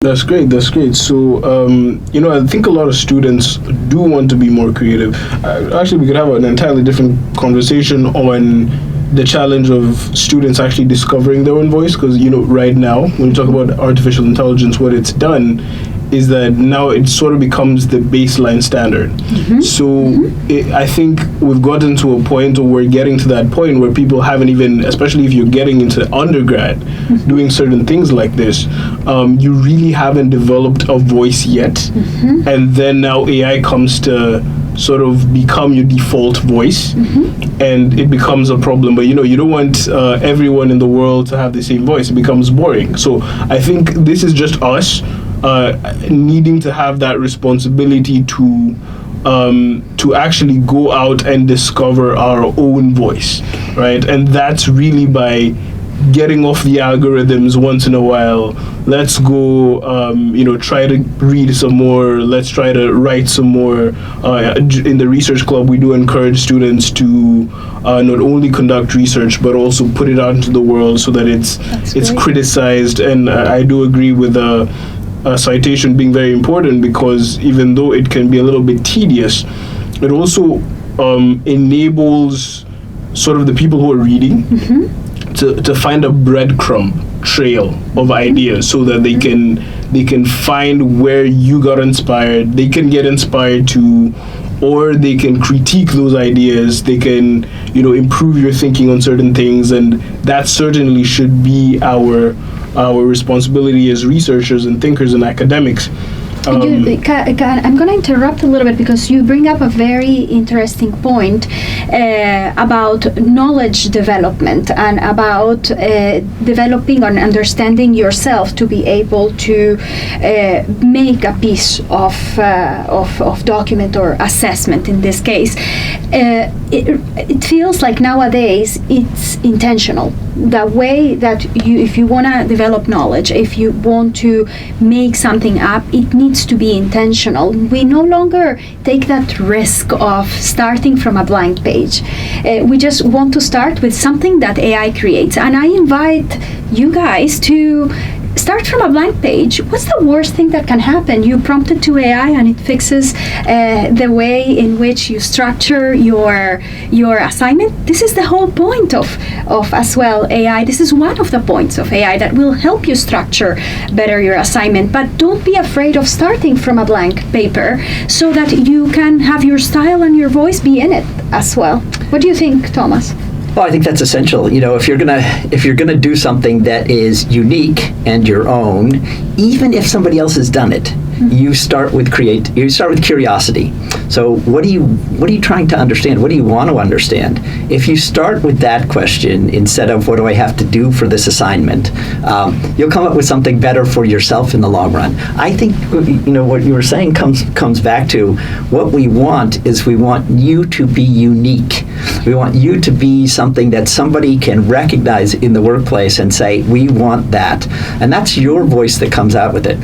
That's great. That's great. So, I think a lot of students do want to be more creative. Actually, we could have an entirely different conversation on the challenge of students actually discovering their own voice. Because, right now, when you talk about artificial intelligence, what it's done is that now it sort of becomes the baseline standard. So I think we've gotten to a point, or we're getting to that point, where people haven't even, especially if you're getting into undergrad, doing certain things like this, you really haven't developed a voice yet. And then now AI comes to sort of become your default voice, and it becomes a problem. But you don't want everyone in the world to have the same voice. It becomes boring. So I think this is just us needing to have that responsibility to actually go out and discover our own voice, right? And that's really by getting off the algorithms once in a while. Let's go, try to read some more. Let's try to write some more. In the research club, we do encourage students to not only conduct research, but also put it out into the world so that it's criticized. And I do agree with citation being very important, because even though it can be a little bit tedious, it also enables sort of the people who are reading to find a breadcrumb trail of ideas, so that they can find where you got inspired. They can get inspired to, or they can critique those ideas. They can improve your thinking on certain things, and that certainly should be our responsibility as researchers and thinkers and academics. I'm going to interrupt a little bit, because you bring up a very interesting point about knowledge development and about developing and understanding yourself to be able to make a piece of document or assessment in this case. It feels like nowadays it's intentional. The way that if you want to develop knowledge, if you want to make something up, it needs to be intentional. We no longer take that risk of starting from a blank page. We just want to start with something that AI creates. And I invite you guys to start from a blank page. What's the worst thing that can happen? You prompt it to AI and it fixes the way in which you structure your assignment. This is the whole point of as well AI. This is one of the points of AI that will help you structure better your assignment. But don't be afraid of starting from a blank paper, so that you can have your style and your voice be in it as well. What do you think, Thomas? Well, I think that's essential. If you're gonna do something that is unique and your own, even if somebody else has done it, you start with curiosity. So what are you trying to understand? What do you want to understand? If you start with that question instead of what do I have to do for this assignment, you'll come up with something better for yourself in the long run. I think what you were saying comes back to what we want is we want you to be unique. We want you to be something that somebody can recognize in the workplace and say, we want that. And that's your voice that comes out with it.